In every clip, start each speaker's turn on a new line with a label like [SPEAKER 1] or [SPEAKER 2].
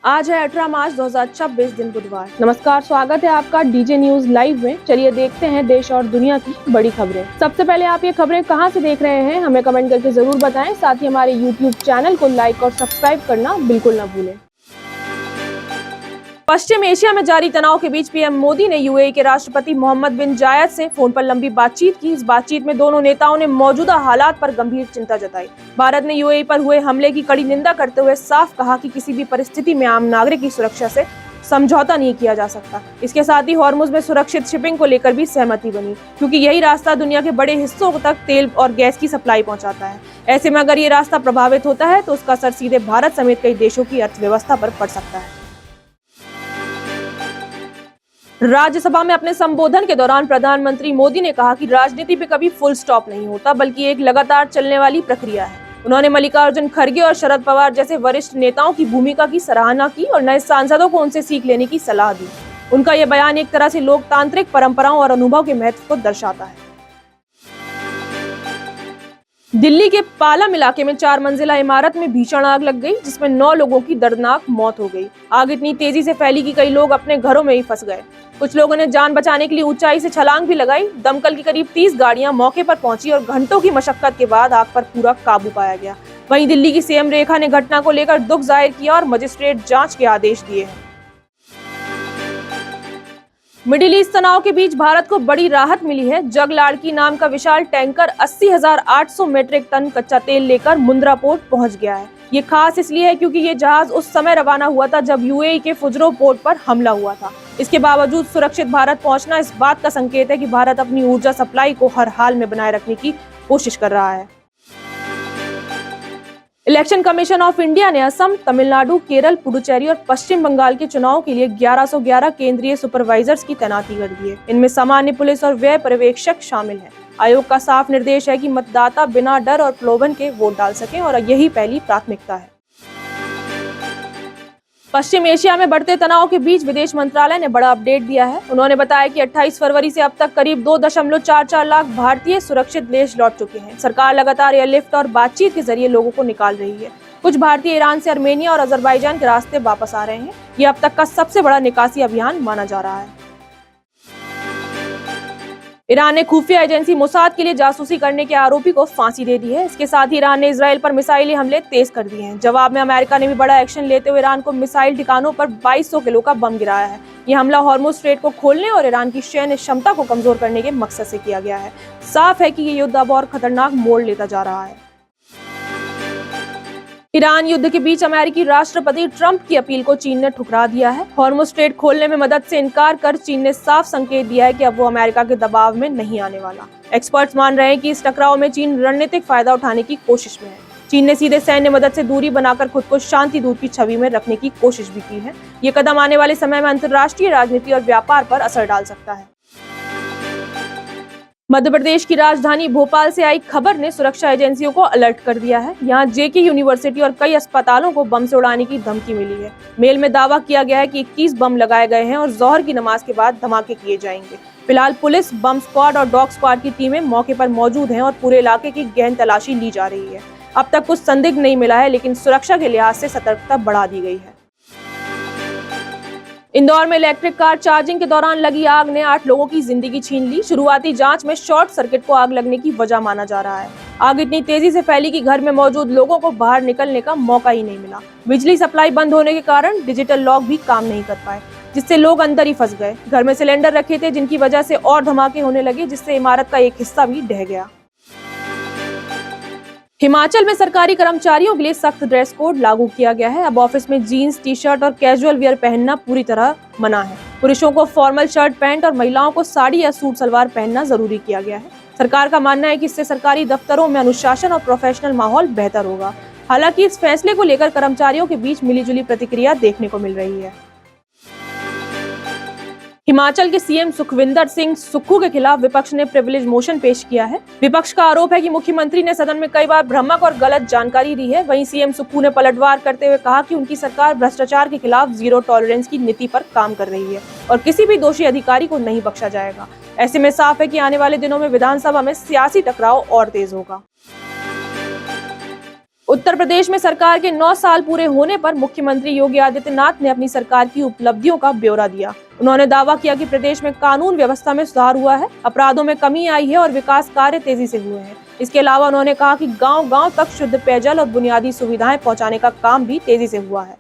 [SPEAKER 1] आज है 18 मार्च 2026 दिन बुधवार। नमस्कार, स्वागत है आपका डीजे न्यूज लाइव में। चलिए देखते हैं देश और दुनिया की बड़ी खबरें। सबसे पहले आप ये खबरें कहां से देख रहे हैं हमें कमेंट करके जरूर बताएं। साथ ही हमारे यूट्यूब चैनल को लाइक और सब्सक्राइब करना बिल्कुल न भूलें। पश्चिम एशिया में जारी तनाव के बीच पीएम मोदी ने यूएई के राष्ट्रपति मोहम्मद बिन जायद से फोन पर लंबी बातचीत की। इस बातचीत में दोनों नेताओं ने मौजूदा हालात पर गंभीर चिंता जताई। भारत ने यूएई पर हुए हमले की कड़ी निंदा करते हुए साफ कहा कि किसी भी परिस्थिति में आम नागरिक की सुरक्षा से समझौता नहीं किया जा सकता। इसके साथ ही हॉर्मुज में सुरक्षित शिपिंग को लेकर भी सहमति बनी, क्योंकि यही रास्ता दुनिया के बड़े हिस्सों तक तेल और गैस की सप्लाई पहुंचाता है। ऐसे में अगर ये रास्ता प्रभावित होता है तो उसका असर सीधे भारत समेत कई देशों की अर्थव्यवस्था पर पड़ सकता है। राज्यसभा में अपने संबोधन के दौरान प्रधानमंत्री मोदी ने कहा कि राजनीति पे कभी फुल स्टॉप नहीं होता, बल्कि एक लगातार चलने वाली प्रक्रिया है। उन्होंने मल्लिकार्जुन खड़गे और शरद पवार जैसे वरिष्ठ नेताओं की भूमिका की सराहना की और नए सांसदों को उनसे सीख लेने की सलाह दी। उनका यह बयान एक तरह से लोकतांत्रिक परंपराओं और अनुभव के महत्व को दर्शाता है। दिल्ली के पालम इलाके में 4 मंजिला इमारत में भीषण आग लग गई, जिसमें 9 लोगों की दर्दनाक मौत हो गई। आग इतनी तेजी से फैली कि कई लोग अपने घरों में ही फंस गए। कुछ लोगों ने जान बचाने के लिए ऊंचाई से छलांग भी लगाई। दमकल की करीब 30 गाड़ियां मौके पर पहुंची और घंटों की मशक्कत के बाद आग पर पूरा काबू पाया गया। वहीं दिल्ली की सीएम रेखा ने घटना को लेकर दुख जाहिर किया और मजिस्ट्रेट जांच के आदेश दिए हैं। मिडिल ईस्ट तनाव के बीच भारत को बड़ी राहत मिली है। जगलाड़की नाम का विशाल टैंकर 80,800 मीट्रिक टन कच्चा तेल लेकर मुंद्रा पोर्ट पहुंच गया है। ये खास इसलिए है क्योंकि ये जहाज उस समय रवाना हुआ था जब यूएई के फुजरो पोर्ट पर हमला हुआ था। इसके बावजूद सुरक्षित भारत पहुंचना इस बात का संकेत है कि भारत अपनी ऊर्जा सप्लाई को हर हाल में बनाए रखने की कोशिश कर रहा है। इलेक्शन कमीशन ऑफ इंडिया ने असम, तमिलनाडु, केरल, पुडुचेरी और पश्चिम बंगाल के चुनाव के लिए 1111 केंद्रीय सुपरवाइजर्स की तैनाती कर दी है। इनमें सामान्य पुलिस और व्यय पर्यवेक्षक शामिल हैं। आयोग का साफ निर्देश है कि मतदाता बिना डर और प्रलोभन के वोट डाल सकें और यही पहली प्राथमिकता है। पश्चिम एशिया में बढ़ते तनाव के बीच विदेश मंत्रालय ने बड़ा अपडेट दिया है। उन्होंने बताया कि 28 फरवरी से अब तक करीब 2.44 लाख भारतीय सुरक्षित देश लौट चुके हैं। सरकार लगातार एयरलिफ्ट और बातचीत के जरिए लोगों को निकाल रही है। कुछ भारतीय ईरान से अर्मेनिया और अजरबैजान के रास्ते वापस आ रहे हैं। ये अब तक का सबसे बड़ा निकासी अभियान माना जा रहा है। ईरान ने खुफिया एजेंसी मोसाद के लिए जासूसी करने के आरोपी को फांसी दे दी है। इसके साथ ही ईरान ने इजराइल पर मिसाइली हमले तेज कर दिए हैं। जवाब में अमेरिका ने भी बड़ा एक्शन लेते हुए ईरान को मिसाइल ठिकानों पर 2200 किलो का बम गिराया है। यह हमला हॉर्मुज स्ट्रेट को खोलने और ईरान की सैन्य क्षमता को कमजोर करने के मकसद से किया गया है। साफ है कि ये युद्ध अब और खतरनाक मोड़ लेता जा रहा है। ईरान युद्ध के बीच अमेरिकी राष्ट्रपति ट्रंप की अपील को चीन ने ठुकरा दिया है। हॉर्मुज स्ट्रेट खोलने में मदद से इनकार कर चीन ने साफ संकेत दिया है कि अब वो अमेरिका के दबाव में नहीं आने वाला। एक्सपर्ट्स मान रहे हैं कि इस टकराव में चीन रणनीतिक फायदा उठाने की कोशिश में है। चीन ने सीधे सैन्य मदद से दूरी बनाकर खुद को शांति दूत की छवि में रखने की कोशिश भी की है। ये कदम आने वाले समय में अंतर्राष्ट्रीय राजनीति और व्यापार पर असर डाल सकता है। मध्य प्रदेश की राजधानी भोपाल से आई खबर ने सुरक्षा एजेंसियों को अलर्ट कर दिया है। यहाँ जेके यूनिवर्सिटी और कई अस्पतालों को बम से उड़ाने की धमकी मिली है। मेल में दावा किया गया है कि 21 बम लगाए गए हैं और जोहर की नमाज के बाद धमाके किए जाएंगे। फिलहाल पुलिस, बम स्क्वाड और डॉग स्क्वाड की टीमें मौके पर मौजूद हैं और पूरे इलाके की गहन तलाशी ली जा रही है। अब तक कुछ संदिग्ध नहीं मिला है, लेकिन सुरक्षा के लिहाज से सतर्कता बढ़ा दी गई है। इंदौर में इलेक्ट्रिक कार चार्जिंग के दौरान लगी आग ने 8 लोगों की जिंदगी छीन ली। शुरुआती जांच में शॉर्ट सर्किट को आग लगने की वजह माना जा रहा है। आग इतनी तेजी से फैली कि घर में मौजूद लोगों को बाहर निकलने का मौका ही नहीं मिला। बिजली सप्लाई बंद होने के कारण डिजिटल लॉक भी काम नहीं कर पाए, जिससे लोग अंदर ही फंस गए। घर में सिलेंडर रखे थे, जिनकी वजह से और धमाके होने लगे, जिससे इमारत का एक हिस्सा भी ढह गया। हिमाचल में सरकारी कर्मचारियों के लिए सख्त ड्रेस कोड लागू किया गया है। अब ऑफिस में जीन्स, टी शर्ट और कैजुअल वियर पहनना पूरी तरह मना है। पुरुषों को फॉर्मल शर्ट पैंट और महिलाओं को साड़ी या सूट सलवार पहनना जरूरी किया गया है। सरकार का मानना है कि इससे सरकारी दफ्तरों में अनुशासन और प्रोफेशनल माहौल बेहतर होगा। हालांकि इस फैसले को लेकर कर्मचारियों के बीच मिलीजुली प्रतिक्रिया देखने को मिल रही है। हिमाचल के सीएम सुखविंदर सिंह सुक्खू के खिलाफ विपक्ष ने प्रिविलेज मोशन पेश किया है। विपक्ष का आरोप है कि मुख्यमंत्री ने सदन में कई बार भ्रामक और गलत जानकारी दी है। वहीं सीएम सुक्खू ने पलटवार करते हुए कहा कि उनकी सरकार भ्रष्टाचार के खिलाफ जीरो टॉलरेंस की नीति पर काम कर रही है और किसी भी दोषी अधिकारी को नहीं बख्शा जाएगा। ऐसे में साफ है कि आने वाले दिनों में विधानसभा में सियासी टकराव और तेज होगा। उत्तर प्रदेश में सरकार के 9 साल पूरे होने पर मुख्यमंत्री योगी आदित्यनाथ ने अपनी सरकार की उपलब्धियों का ब्यौरा दिया। उन्होंने दावा किया कि प्रदेश में कानून व्यवस्था में सुधार हुआ है, अपराधों में कमी आई है और विकास कार्य तेजी से हुए हैं। इसके अलावा उन्होंने कहा कि गांव-गांव तक शुद्ध पेयजल और बुनियादी सुविधाएं पहुंचाने का काम भी तेजी से हुआ है।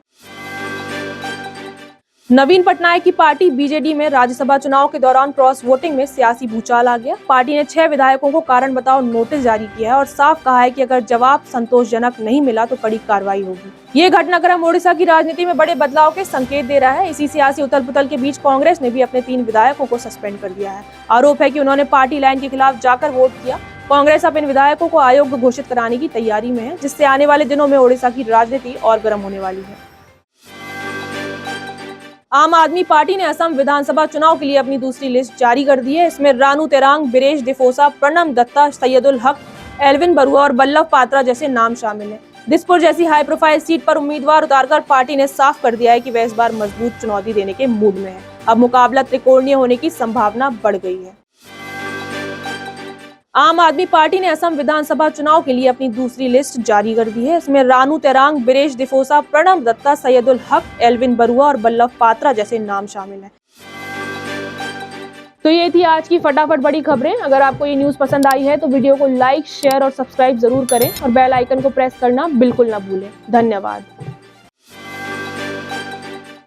[SPEAKER 1] नवीन पटनायक की पार्टी बीजेडी में राज्यसभा चुनाव के दौरान क्रॉस वोटिंग में सियासी भूचाल आ गया। पार्टी ने 6 विधायकों को कारण बताओ नोटिस जारी किया है और साफ कहा है कि अगर जवाब संतोषजनक नहीं मिला तो कड़ी कार्रवाई होगी। ये घटनाक्रम ओडिशा की राजनीति में बड़े बदलाव के संकेत दे रहा है। इसी सियासी उथल पुथल के बीच कांग्रेस ने भी अपने 3 विधायकों को सस्पेंड कर दिया है। आरोप है कि उन्होंने पार्टी लाइन के खिलाफ जाकर वोट किया। कांग्रेस अब इन विधायकों को अयोग्य घोषित कराने की तैयारी में है, जिससे आने वाले दिनों में ओडिशा की राजनीति और गर्म होने वाली है। आम आदमी पार्टी ने असम विधानसभा चुनाव के लिए अपनी दूसरी लिस्ट जारी कर दी है। इसमें रानू तेरांग, बिरेश डिफोसा, प्रणम दत्ता, सैयदुल हक, एल्विन बरुआ और बल्लभ पात्रा जैसे नाम शामिल हैं। दिसपुर जैसी हाई प्रोफाइल सीट पर उम्मीदवार उतारकर पार्टी ने साफ कर दिया है कि वह इस बार मजबूत चुनौती देने के मूड में है। अब मुकाबला त्रिकोणीय होने की संभावना बढ़ गई है। आम आदमी पार्टी ने असम विधानसभा चुनाव के लिए अपनी दूसरी लिस्ट जारी कर दी है। इसमें रानू तेरांग, बिरेश डिफोसा, प्रणब दत्ता, सैयदुल हक, एल्विन बरुआ और बल्लभ पात्रा जैसे नाम शामिल हैं। तो ये थी आज की फटाफट बड़ी खबरें। अगर आपको ये न्यूज़ पसंद आई है तो वीडियो को लाइक, शेयर और सब्सक्राइब जरूर करें और बेल आइकन को प्रेस करना बिल्कुल ना भूलें। धन्यवाद।